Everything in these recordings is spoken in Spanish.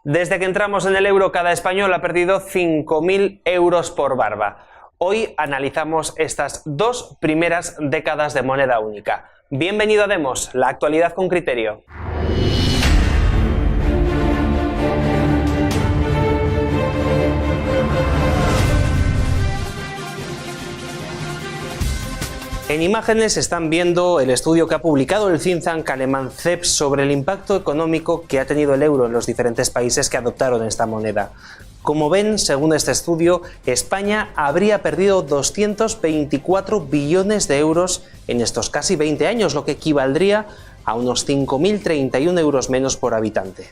Desde que entramos en el euro, cada español ha perdido 5.000 euros por barba. Hoy analizamos estas dos primeras décadas de moneda única. Bienvenido a Demos, la actualidad con criterio. En imágenes están viendo el estudio que ha publicado el think tank alemán CEPS sobre el impacto económico que ha tenido el euro en los diferentes países que adoptaron esta moneda. Como ven, según este estudio, España habría perdido 224 billones de euros en estos casi 20 años, lo que equivaldría a unos 5.031 euros menos por habitante.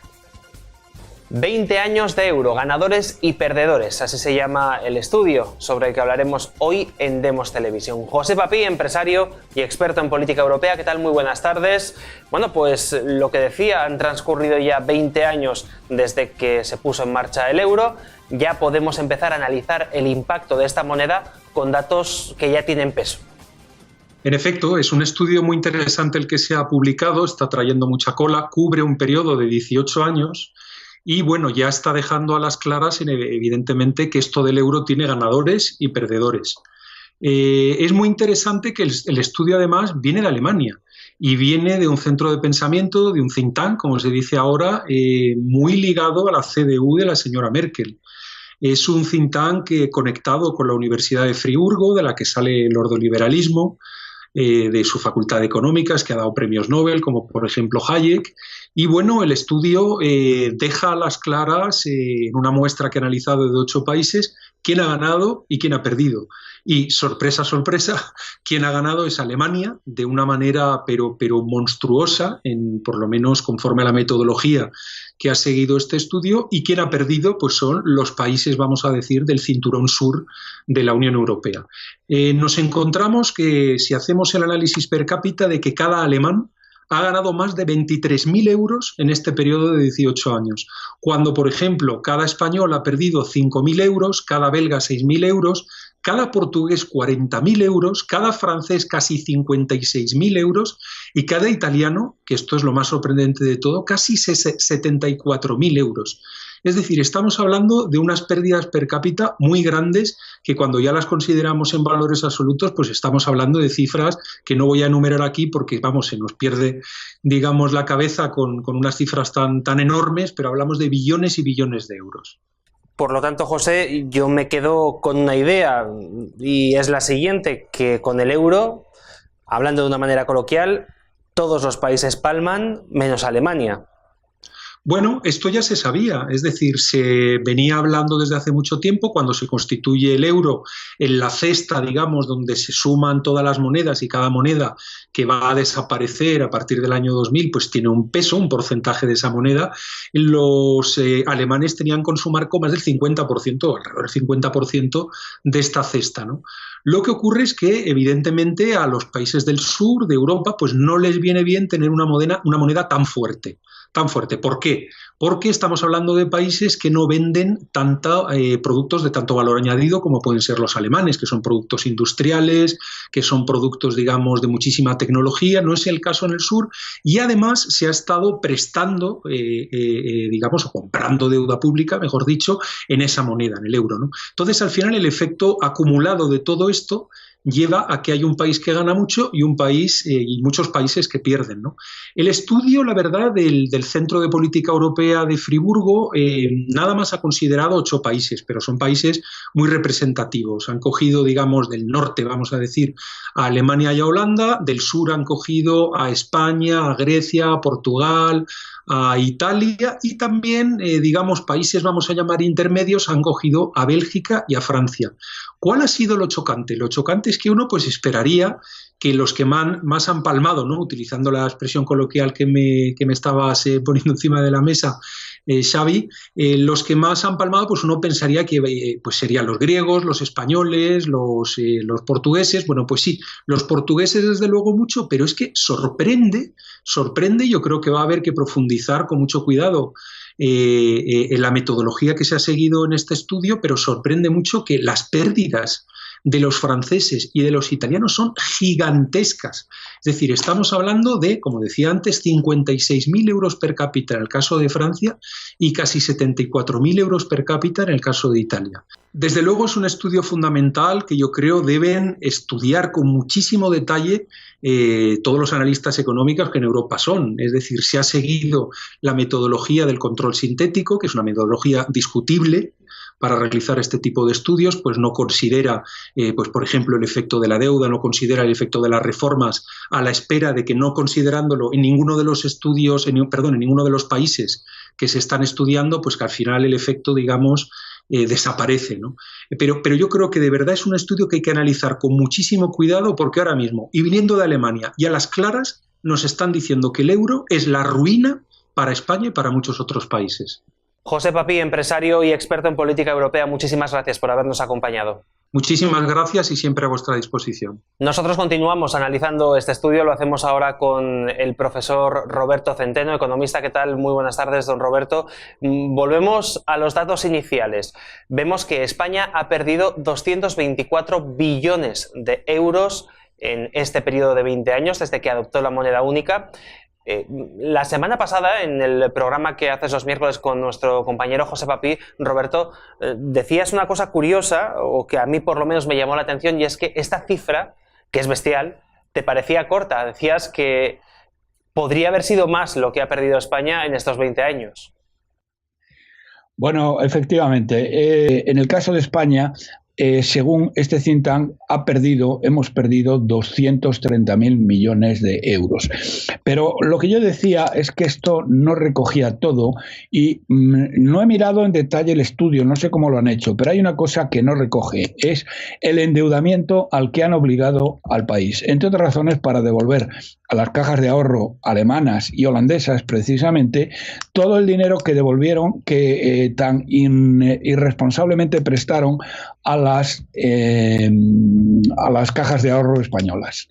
20 años de euro, ganadores y perdedores, así se llama el estudio sobre el que hablaremos hoy en Demos Televisión. José Papí, empresario y experto en política europea, ¿qué tal? Muy buenas tardes. Bueno, pues lo que decía, han transcurrido ya 20 años desde que se puso en marcha el euro. Ya podemos empezar a analizar el impacto de esta moneda con datos que ya tienen peso. En efecto, es un estudio muy interesante el que se ha publicado, está trayendo mucha cola, cubre un periodo de 18 años. Y bueno, ya está dejando a las claras, evidentemente, que esto del euro tiene ganadores y perdedores. Es muy interesante que el estudio, además, viene de Alemania y viene de un centro de pensamiento, de un think tank, como se dice ahora, muy ligado a la CDU de la señora Merkel. Es un think tank conectado con la Universidad de Friburgo, de la que sale el ordoliberalismo, de su facultad de económicas, que ha dado premios Nobel, como por ejemplo Hayek. Y bueno, el estudio deja a las claras, en una muestra que ha analizado de 8 países, quién ha ganado y quién ha perdido. Y sorpresa, sorpresa, quien ha ganado es Alemania, de una manera pero monstruosa, por lo menos conforme a la metodología que ha seguido este estudio, y quien ha perdido pues son los países, vamos a decir, del cinturón sur de la Unión Europea. Nos encontramos que, si hacemos el análisis per cápita, de que cada alemán ha ganado más de 23.000 euros en este periodo de 18 años, cuando, por ejemplo, cada español ha perdido 5.000 euros, cada belga 6.000 euros, cada portugués 40.000 euros, cada francés casi 56.000 euros y cada italiano, que esto es lo más sorprendente de todo, casi 74.000 euros. Es decir, estamos hablando de unas pérdidas per cápita muy grandes que, cuando ya las consideramos en valores absolutos, pues estamos hablando de cifras que no voy a enumerar aquí porque, vamos, se nos pierde, digamos, la cabeza con unas cifras tan enormes, pero hablamos de billones y billones de euros. Por lo tanto, José, yo me quedo con una idea, y es la siguiente, que con el euro, hablando de una manera coloquial, todos los países palman menos Alemania. Bueno, esto ya se sabía, es decir, se venía hablando desde hace mucho tiempo, cuando se constituye el euro en la cesta, digamos, donde se suman todas las monedas, y cada moneda que va a desaparecer a partir del año 2000, pues tiene un peso, un porcentaje de esa moneda. Los alemanes tenían que consumar con más del 50%, alrededor del 50% de esta cesta, ¿no? Lo que ocurre es que, evidentemente, a los países del sur de Europa pues no les viene bien tener una moneda tan fuerte. ¿Por qué? Porque estamos hablando de países que no venden productos de tanto valor añadido como pueden ser los alemanes, que son productos industriales, que son productos, digamos, de muchísima tecnología. No es el caso en el sur, y además se ha estado prestando, digamos, o comprando deuda pública, mejor dicho, en esa moneda, en el euro, ¿no? Entonces, al final, el efecto acumulado de todo esto lleva a que hay un país que gana mucho y muchos países que pierden, ¿no? El estudio, la verdad, del Centro de Política Europea de Friburgo, nada más ha considerado 8 países, pero son países muy representativos. Han cogido, digamos, del norte, vamos a decir, a Alemania y a Holanda; del sur han cogido a España, a Grecia, a Portugal, a Italia, y también, digamos, países, vamos a llamar intermedios, han cogido a Bélgica y a Francia. ¿Cuál ha sido lo chocante? Lo chocante es que uno pues esperaría que los que más han palmado, ¿no?, utilizando la expresión coloquial que me estabas poniendo encima de la mesa, Xavi, los que más han palmado, pues uno pensaría que pues serían los griegos, los españoles, los portugueses. Bueno, pues sí, los portugueses desde luego mucho, pero es que sorprende, yo creo que va a haber que profundizar con mucho cuidado en la metodología que se ha seguido en este estudio, pero sorprende mucho que las pérdidas de los franceses y de los italianos son gigantescas. Es decir, estamos hablando de, como decía antes, 56.000 euros per cápita en el caso de Francia y casi 74.000 euros per cápita en el caso de Italia. Desde luego es un estudio fundamental que yo creo deben estudiar con muchísimo detalle todos los analistas económicos que en Europa son. Es decir, se ha seguido la metodología del control sintético, que es una metodología discutible para realizar este tipo de estudios, pues no considera, pues por ejemplo, el efecto de la deuda, no considera el efecto de las reformas, a la espera de que, no considerándolo en ninguno de los estudios, en ninguno de los países que se están estudiando, pues que al final el efecto, digamos, desaparece, ¿no? Pero yo creo que de verdad es un estudio que hay que analizar con muchísimo cuidado, porque ahora mismo, y viniendo de Alemania, y a las claras nos están diciendo que el euro es la ruina para España y para muchos otros países. José Papí, empresario y experto en política europea, muchísimas gracias por habernos acompañado. Muchísimas gracias y siempre a vuestra disposición. Nosotros continuamos analizando este estudio, lo hacemos ahora con el profesor Roberto Centeno, economista. ¿Qué tal? Muy buenas tardes, don Roberto. Volvemos a los datos iniciales. Vemos que España ha perdido 224 billones de euros en este periodo de 20 años, desde que adoptó la moneda única. La semana pasada, en el programa que haces los miércoles con nuestro compañero José Papí, Roberto, decías una cosa curiosa, o que a mí por lo menos me llamó la atención, y es que esta cifra, que es bestial, te parecía corta. Decías que podría haber sido más lo que ha perdido España en estos 20 años. Bueno, efectivamente, en el caso de España, según este think tank, hemos perdido 230.000 millones de euros. Pero lo que yo decía es que esto no recogía todo y no he mirado en detalle el estudio, no sé cómo lo han hecho, pero hay una cosa que no recoge, es el endeudamiento al que han obligado al país, entre otras razones para devolver a las cajas de ahorro alemanas y holandesas precisamente todo el dinero que devolvieron, que tan irresponsablemente prestaron a las cajas de ahorro españolas.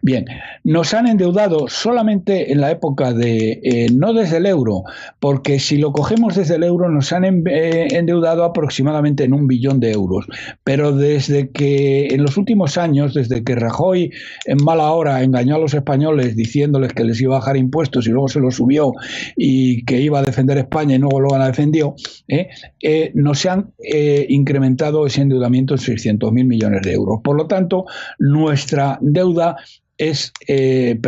Bien, nos han endeudado solamente en la época de, no desde el euro, porque si lo cogemos desde el euro nos han endeudado aproximadamente en 1 billón de euros, pero desde que en los últimos años, desde que Rajoy en mala hora engañó a los españoles diciéndoles que les iba a bajar impuestos y luego se los subió y que iba a defender España y luego lo defendió, nos han incrementado ese endeudamiento en 600.000 millones de euros. Por lo tanto, nuestra deuda es, el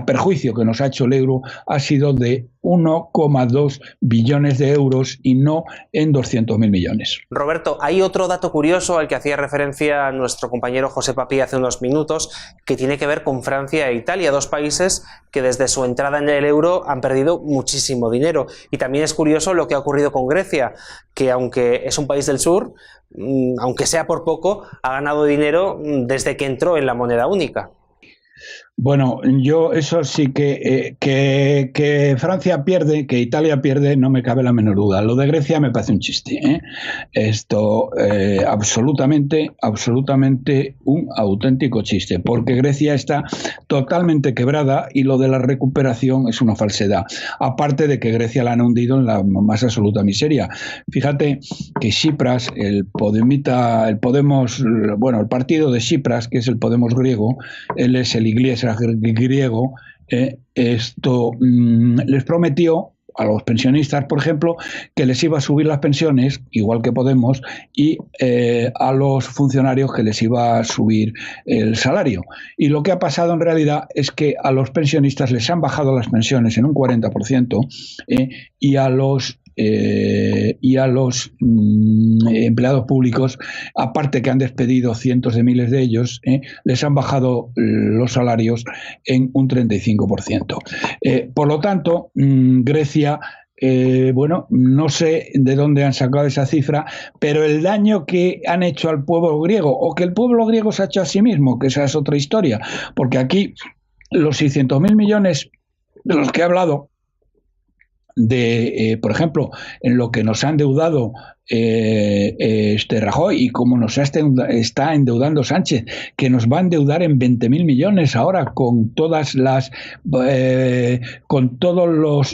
perjuicio que nos ha hecho el euro ha sido de 1,2 billones de euros y no en 200.000 millones. Roberto, hay otro dato curioso al que hacía referencia nuestro compañero José Papí hace unos minutos, que tiene que ver con Francia e Italia, dos países que desde su entrada en el euro han perdido muchísimo dinero. Y también es curioso lo que ha ocurrido con Grecia, que aunque es un país del sur, aunque sea por poco, ha ganado dinero desde que entró en la moneda única. Bueno, yo eso sí que Francia pierde, que Italia pierde, no me cabe la menor duda. Lo de Grecia me parece un chiste, ¿eh? Esto absolutamente un auténtico chiste, porque Grecia está totalmente quebrada y lo de la recuperación es una falsedad. Aparte de que Grecia la han hundido en la más absoluta miseria. Fíjate que Tsipras, el partido de Tsipras, que es el Podemos griego, él es el Iglesias griego, les prometió a los pensionistas, por ejemplo, que les iba a subir las pensiones, igual que Podemos, y a los funcionarios que les iba a subir el salario. Y lo que ha pasado en realidad es que a los pensionistas les han bajado las pensiones en un 40%, y a los empleados públicos, aparte que han despedido cientos de miles de ellos, les han bajado los salarios en un 35%. Por lo tanto, Grecia, no sé de dónde han sacado esa cifra, pero el daño que han hecho al pueblo griego, o que el pueblo griego se ha hecho a sí mismo, que esa es otra historia, porque aquí los 600.000 millones de los que he hablado por ejemplo, en lo que nos ha endeudado Rajoy y cómo nos está endeudando Sánchez, que nos va a endeudar en 20.000 millones ahora con todas las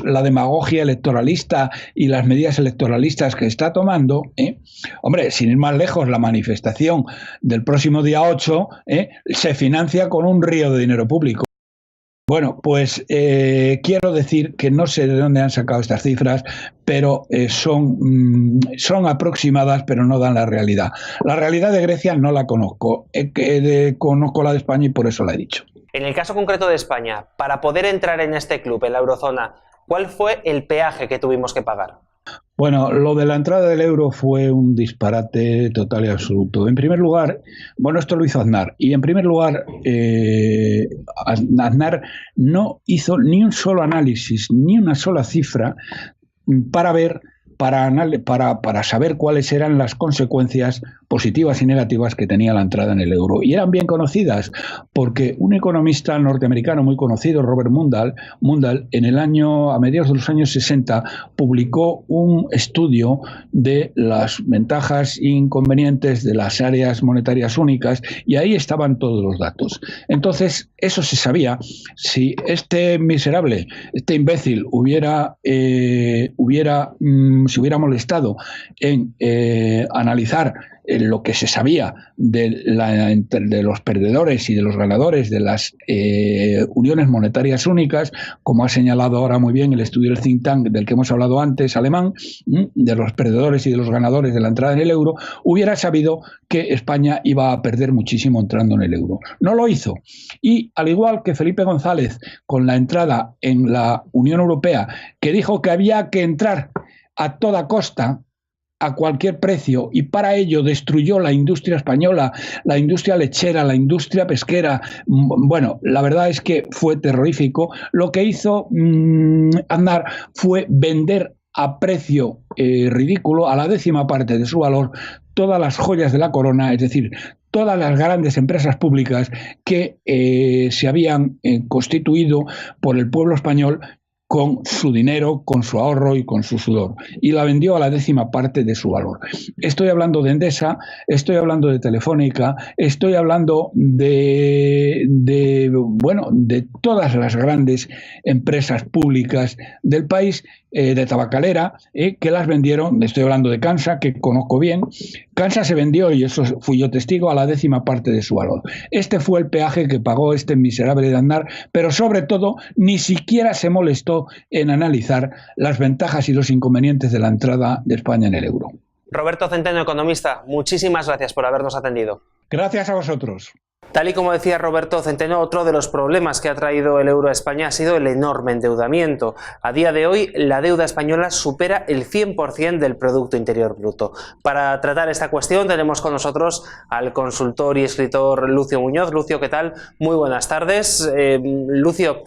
la demagogia electoralista y las medidas electoralistas que está tomando. Hombre, sin ir más lejos, la manifestación del próximo día 8 se financia con un río de dinero público. Bueno, pues quiero decir que no sé de dónde han sacado estas cifras, pero son aproximadas, pero no dan la realidad. La realidad de Grecia no la conozco, conozco la de España y por eso la he dicho. En el caso concreto de España, para poder entrar en este club, en la eurozona, ¿cuál fue el peaje que tuvimos que pagar? Bueno, lo de la entrada del euro fue un disparate total y absoluto. En primer lugar, bueno, esto lo hizo Aznar. Y en primer lugar, Aznar no hizo ni un solo análisis, ni una sola cifra para saber cuáles eran las consecuencias positivas y negativas que tenía la entrada en el euro. Y eran bien conocidas, porque un economista norteamericano muy conocido, Robert Mundell, a mediados de los años 60, publicó un estudio de las ventajas e inconvenientes de las áreas monetarias únicas, y ahí estaban todos los datos. Entonces, eso se sabía. Si este miserable, este imbécil, se hubiera molestado en analizar lo que se sabía de los perdedores y de los ganadores de las uniones monetarias únicas, como ha señalado ahora muy bien el estudio del think tank del que hemos hablado antes, alemán, de los perdedores y de los ganadores de la entrada en el euro, hubiera sabido que España iba a perder muchísimo entrando en el euro. No lo hizo. Y al igual que Felipe González con la entrada en la Unión Europea, que dijo que había que entrar a toda costa, a cualquier precio, y para ello destruyó la industria española, la industria lechera, la industria pesquera. Bueno, la verdad es que fue terrorífico. Lo que hizo Aznar fue vender a precio ridículo, a la 10ª parte de su valor, todas las joyas de la corona, es decir, todas las grandes empresas públicas que se habían constituido por el pueblo español con su dinero, con su ahorro y con su sudor, y la vendió a la 10ª parte de su valor. Estoy hablando de Endesa, estoy hablando de Telefónica, estoy hablando de todas las grandes empresas públicas del país, de tabacalera, que las vendieron. Estoy hablando de Kansa, que conozco bien. Kansa se vendió, y eso fui yo testigo, a la 10ª parte de su valor. Este fue el peaje que pagó este miserable de Aznar, pero sobre todo ni siquiera se molestó en analizar las ventajas y los inconvenientes de la entrada de España en el euro. Roberto Centeno, economista, muchísimas gracias por habernos atendido. Gracias a vosotros. Tal y como decía Roberto Centeno, otro de los problemas que ha traído el euro a España ha sido el enorme endeudamiento. A día de hoy, la deuda española supera el 100% del Producto Interior Bruto. Para tratar esta cuestión tenemos con nosotros al consultor y escritor Lucio Muñoz. Lucio, ¿qué tal? Muy buenas tardes. Lucio,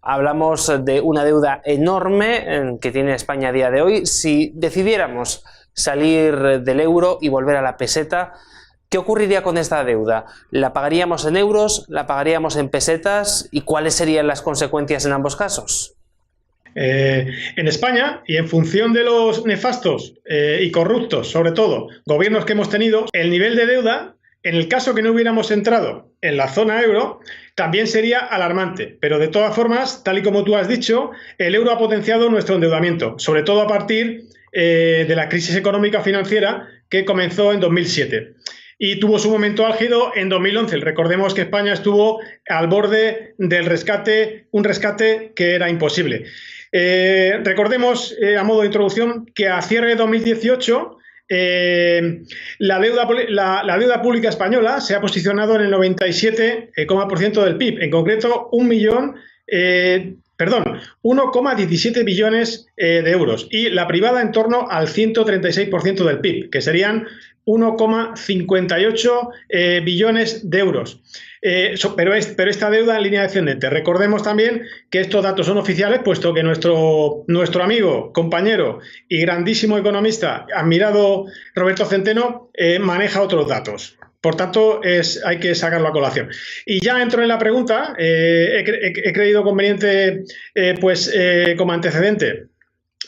hablamos de una deuda enorme que tiene España a día de hoy. Si decidiéramos salir del euro y volver a la peseta, ¿qué ocurriría con esta deuda? ¿La pagaríamos en euros? ¿La pagaríamos en pesetas? ¿Y cuáles serían las consecuencias en ambos casos? En España, y en función de los nefastos y corruptos, sobre todo, gobiernos que hemos tenido, el nivel de deuda, en el caso que no hubiéramos entrado en la zona euro, también sería alarmante. Pero de todas formas, tal y como tú has dicho, el euro ha potenciado nuestro endeudamiento, sobre todo a partir de la crisis económica financiera que comenzó en 2007. Y tuvo su momento álgido en 2011. Recordemos que España estuvo al borde del rescate, un rescate que era imposible. Recordemos, a modo de introducción, que a cierre de 2018 la deuda pública española se ha posicionado en el 97% del PIB. En concreto, 1,17 billones de euros. Y la privada en torno al 136% del PIB, que serían 1,58 billones de euros. Pero esta deuda en línea descendente. Recordemos también que estos datos son oficiales, puesto que nuestro amigo, compañero y grandísimo economista, admirado Roberto Centeno, maneja otros datos. Por tanto, hay que sacarlo a colación. Y ya entro en la pregunta. He creído conveniente, como antecedente,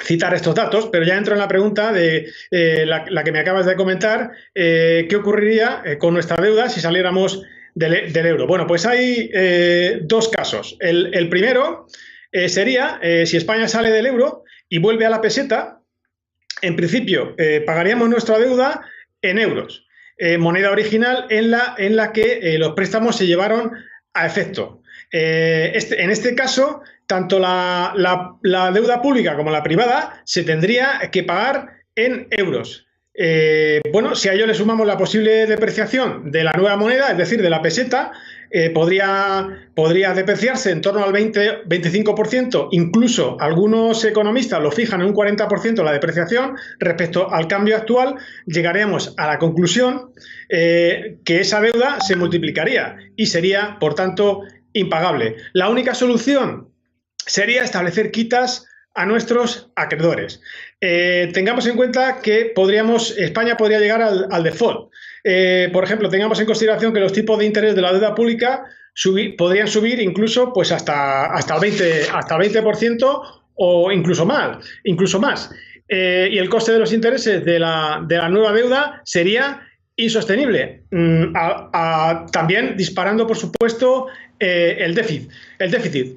citar estos datos, pero ya entro en la pregunta de la que me acabas de comentar, ¿qué ocurriría con nuestra deuda si saliéramos del euro? Bueno, pues hay dos casos. El primero sería, si España sale del euro y vuelve a la peseta, en principio pagaríamos nuestra deuda en euros, moneda original en la que los préstamos se llevaron a efecto. En este caso, tanto la deuda pública como la privada se tendría que pagar en euros. Bueno, si a ello le sumamos la posible depreciación de la nueva moneda, es decir, de la peseta, podría depreciarse en torno al 20-25%, incluso algunos economistas lo fijan en un 40% la depreciación respecto al cambio actual, llegaríamos a la conclusión que esa deuda se multiplicaría y sería, por tanto, impagable. La única solución sería establecer quitas a nuestros acreedores. Tengamos en cuenta que España podría llegar al default. Por ejemplo, tengamos en consideración que los tipos de interés de la deuda pública podrían subir incluso pues hasta el 20% o incluso más. Y el coste de los intereses de la nueva deuda sería insostenible, también disparando, por supuesto, el déficit.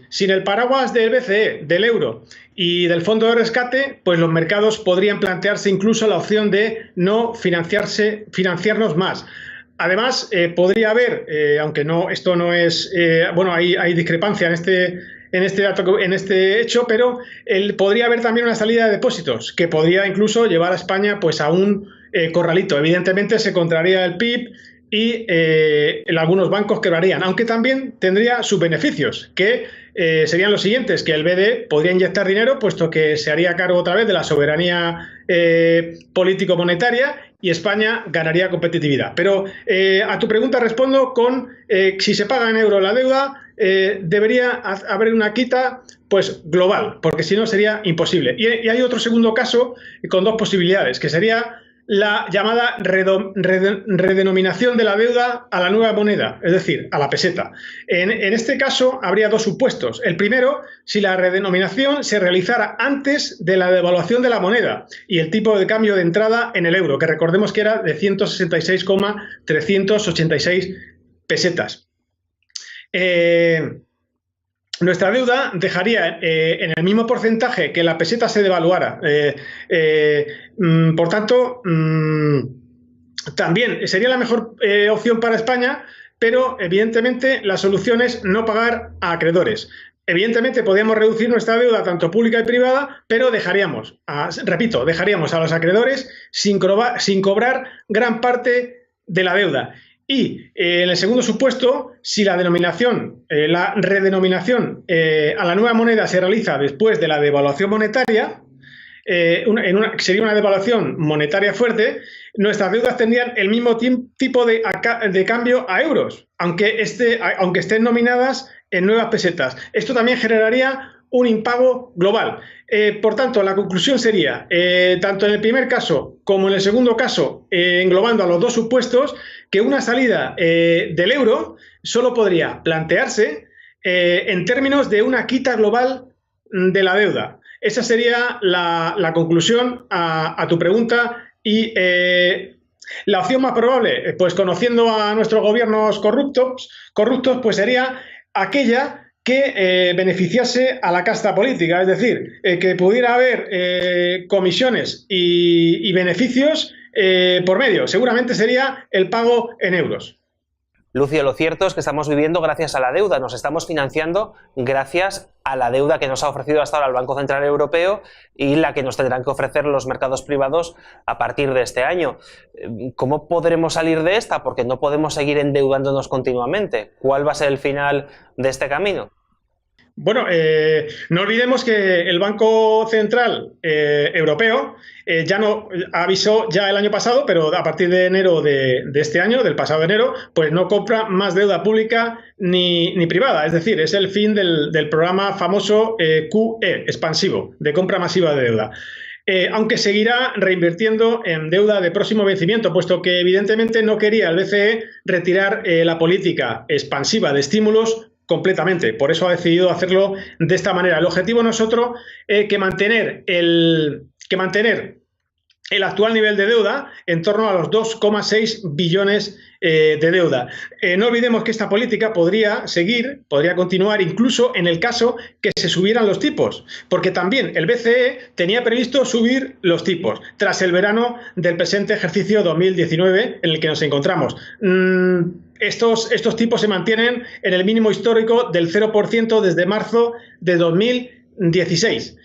Sin el paraguas del BCE, del euro y del fondo de rescate, pues los mercados podrían plantearse incluso la opción de no financiarnos más. Además, podría haber, aunque esto no es, bueno, hay discrepancia en este hecho, pero podría haber también una salida de depósitos que podría incluso llevar a España pues a un corralito. Evidentemente se contraría el PIB y algunos bancos quebrarían, aunque también tendría sus beneficios, que serían los siguientes: que el BCE podría inyectar dinero, puesto que se haría cargo otra vez de la soberanía político-monetaria, y España ganaría competitividad. Pero a tu pregunta respondo con si se paga en euro la deuda, debería haber una quita pues global, porque si no sería imposible. Y hay otro segundo caso con dos posibilidades, que sería la llamada redenominación de la deuda a la nueva moneda, es decir, a la peseta. En este caso habría dos supuestos. El primero, si la redenominación se realizara antes de la devaluación de la moneda y el tipo de cambio de entrada en el euro, que recordemos que era de 166,386 pesetas. Nuestra deuda dejaría en el mismo porcentaje que la peseta se devaluara. Por tanto, también sería la mejor opción para España, pero evidentemente la solución es no pagar a acreedores. Evidentemente podríamos reducir nuestra deuda tanto pública y privada, pero dejaríamos a los acreedores sin cobrar gran parte de la deuda. Y en el segundo supuesto, si la redenominación a la nueva moneda se realiza después de la devaluación monetaria, sería una devaluación monetaria fuerte, nuestras deudas tendrían el mismo tipo de cambio a euros, aunque estén nominadas en nuevas pesetas. Esto también generaría un impago global. Por tanto, la conclusión sería, tanto en el primer caso como en el segundo caso, englobando a los dos supuestos, que una salida del euro solo podría plantearse en términos de una quita global de la deuda. Esa sería la conclusión a tu pregunta. Y la opción más probable, pues conociendo a nuestros gobiernos corruptos, pues sería aquella que beneficiase a la casta política, es decir, que pudiera haber comisiones y beneficios por medio. Seguramente sería el pago en euros. Lucio, lo cierto es que estamos viviendo gracias a la deuda, nos estamos financiando gracias a la deuda que nos ha ofrecido hasta ahora el Banco Central Europeo y la que nos tendrán que ofrecer los mercados privados a partir de este año. ¿Cómo podremos salir de esta? Porque no podemos seguir endeudándonos continuamente. ¿Cuál va a ser el final de este camino? Bueno, no olvidemos que el Banco Central Europeo ya no avisó ya el año pasado, pero a partir de enero de este año, del pasado enero, pues no compra más deuda pública ni privada. Es decir, es el fin del programa famoso QE, expansivo, de compra masiva de deuda. Aunque seguirá reinvirtiendo en deuda de próximo vencimiento, puesto que evidentemente no quería el BCE retirar la política expansiva de estímulos completamente. Por eso ha decidido hacerlo de esta manera. El objetivo no es otro que mantener el actual nivel de deuda en torno a los 2,6 billones de deuda. No olvidemos que esta política podría continuar incluso en el caso que se subieran los tipos, porque también el BCE tenía previsto subir los tipos tras el verano del presente ejercicio 2019 en el que nos encontramos. Estos tipos se mantienen en el mínimo histórico del 0% desde marzo de 2016.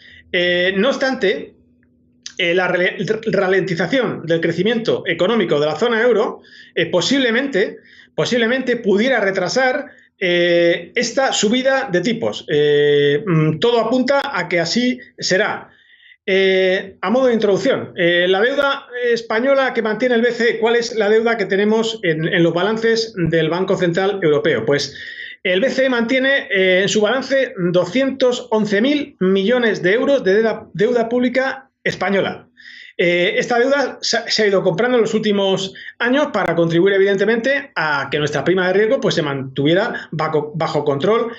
No obstante, la ralentización del crecimiento económico de la zona euro posiblemente pudiera retrasar esta subida de tipos. Todo apunta a que así será. A modo de introducción, la deuda española que mantiene el BCE, ¿cuál es la deuda que tenemos en los balances del Banco Central Europeo? Pues el BCE mantiene en su balance 211.000 millones de euros de deuda pública española. Esta deuda se ha ido comprando en los últimos años para contribuir, evidentemente, a que nuestra prima de riesgo pues, se mantuviera bajo control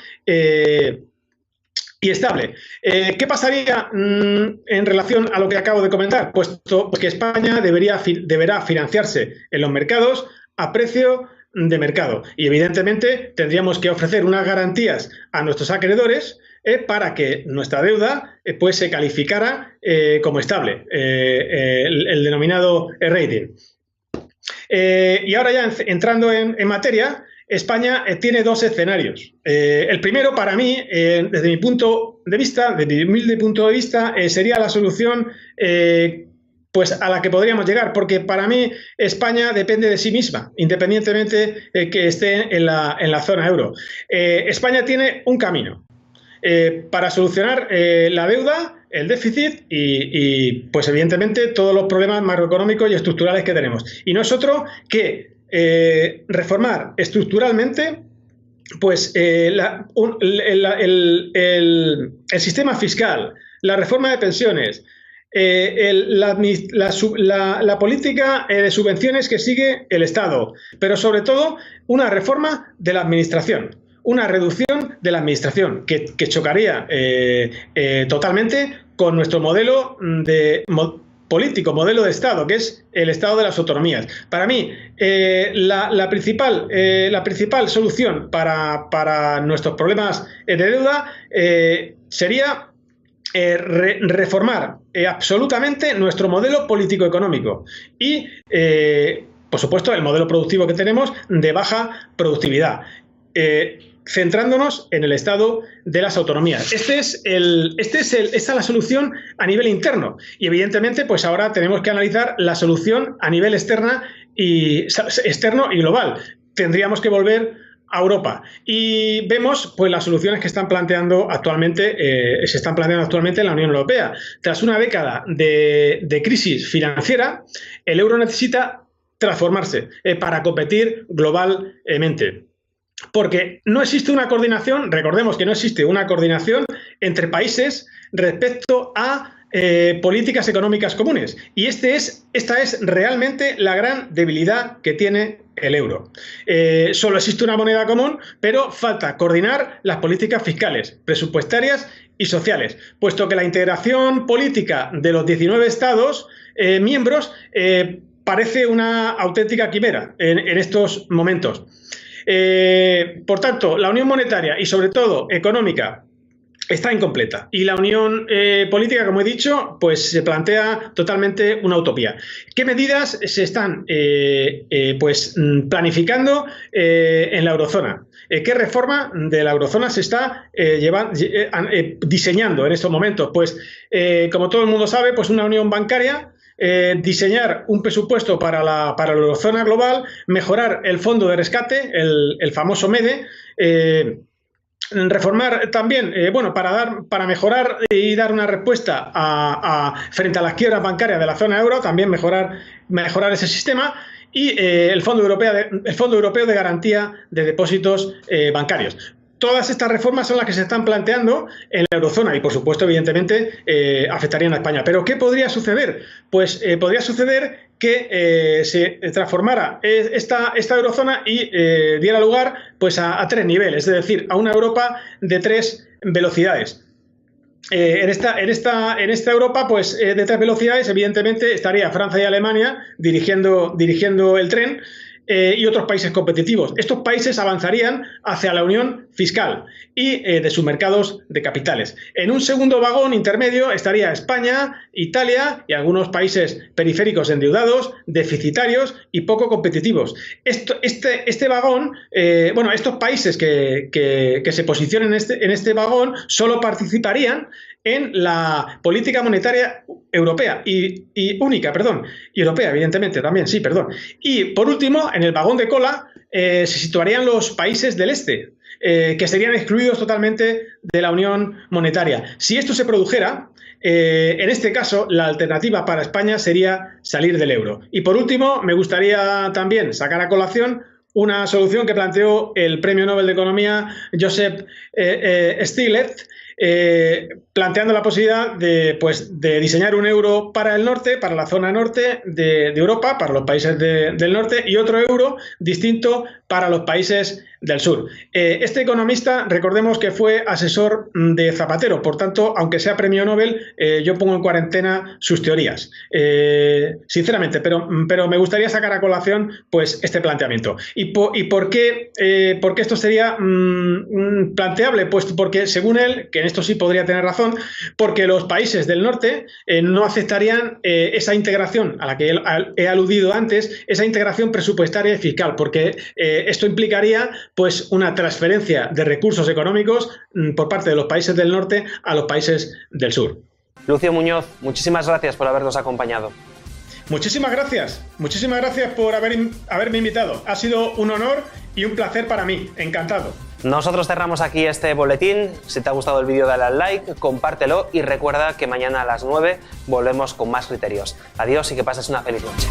y estable. ¿Qué pasaría en relación a lo que acabo de comentar? Pues que España deberá financiarse en los mercados a precio de mercado y, evidentemente, tendríamos que ofrecer unas garantías a nuestros acreedores para que nuestra deuda pues se calificara como estable, el denominado rating. Y ahora ya entrando en materia, España tiene dos escenarios. El primero, para mí, desde mi humilde punto de vista, sería la solución pues a la que podríamos llegar, porque para mí España depende de sí misma, independientemente que esté en la zona euro. España tiene un camino para solucionar la deuda, el déficit y, pues evidentemente, todos los problemas macroeconómicos y estructurales que tenemos. Y no es otro que reformar estructuralmente pues el sistema fiscal, la reforma de pensiones, la política de subvenciones que sigue el Estado, pero sobre todo una reforma de la administración. Una reducción de la administración que chocaría totalmente con nuestro modelo político, modelo de Estado, que es el Estado de las autonomías. Para mí, la principal solución para nuestros problemas de deuda sería reformar absolutamente nuestro modelo político-económico y, por supuesto, el modelo productivo que tenemos de baja productividad. Centrándonos en el estado de las autonomías. Esta es la solución a nivel interno y, evidentemente, pues ahora tenemos que analizar la solución a nivel externo y global. Tendríamos que volver a Europa y vemos pues las soluciones que se están planteando actualmente en la Unión Europea. Tras una década de crisis financiera, el euro necesita transformarse para competir globalmente. Porque no existe una coordinación, recordemos que no existe una coordinación entre países respecto a políticas económicas comunes. Y esta es realmente la gran debilidad que tiene el euro. Solo existe una moneda común, pero falta coordinar las políticas fiscales, presupuestarias y sociales, puesto que la integración política de los 19 Estados miembros parece una auténtica quimera en estos momentos. Por tanto, la unión monetaria y, sobre todo, económica está incompleta y la unión política, como he dicho, pues se plantea totalmente una utopía. ¿Qué medidas se están planificando en la eurozona? ¿Qué reforma de la eurozona se está diseñando en estos momentos? Pues, como todo el mundo sabe, pues una unión bancaria, diseñar un presupuesto para la eurozona global, mejorar el fondo de rescate, el famoso MEDE, reformar también, para mejorar y dar una respuesta frente a las quiebras bancarias de la zona euro, también mejorar ese sistema y el Fondo Europeo de Garantía de Depósitos Bancarios. Todas estas reformas son las que se están planteando en la eurozona y, por supuesto, evidentemente, afectarían a España. ¿Pero qué podría suceder? Pues podría suceder que se transformara esta eurozona y diera lugar pues a 3 niveles, es decir, a una Europa de 3 velocidades. En esta Europa pues, de 3 velocidades, evidentemente, estaría Francia y Alemania dirigiendo el tren, y otros países competitivos. Estos países avanzarían hacia la unión fiscal y de sus mercados de capitales. En un segundo vagón intermedio estaría España, Italia y algunos países periféricos endeudados, deficitarios y poco competitivos. Este vagón, estos países que se posicionen en este vagón solo participarían en la política monetaria europea y única, y europea, evidentemente, también, sí, perdón. Y, por último, en el vagón de cola se situarían los países del este, que serían excluidos totalmente de la unión monetaria. Si esto se produjera, en este caso, la alternativa para España sería salir del euro. Y, por último, me gustaría también sacar a colación una solución que planteó el Premio Nobel de Economía Joseph Stiglitz, planteando la posibilidad de diseñar un euro para el norte, para la zona norte de Europa, para los países del norte, y otro euro distinto para los países del sur. Este economista, recordemos que fue asesor de Zapatero, por tanto, aunque sea premio Nobel, yo pongo en cuarentena sus teorías, sinceramente, pero me gustaría sacar a colación pues este planteamiento. ¿Y por qué esto sería planteable? Pues porque, según él, que en esto sí podría tener razón, porque los países del norte no aceptarían esa integración a la que he aludido antes, esa integración presupuestaria y fiscal, porque esto implicaría pues una transferencia de recursos económicos por parte de los países del norte a los países del sur. Lucio Muñoz, muchísimas gracias por habernos acompañado. Muchísimas gracias por haberme invitado. Ha sido un honor y un placer para mí. Encantado. Nosotros cerramos aquí este boletín. Si te ha gustado el vídeo, dale al like, compártelo y recuerda que mañana a las 9 volvemos con más criterios. Adiós y que pases una feliz noche.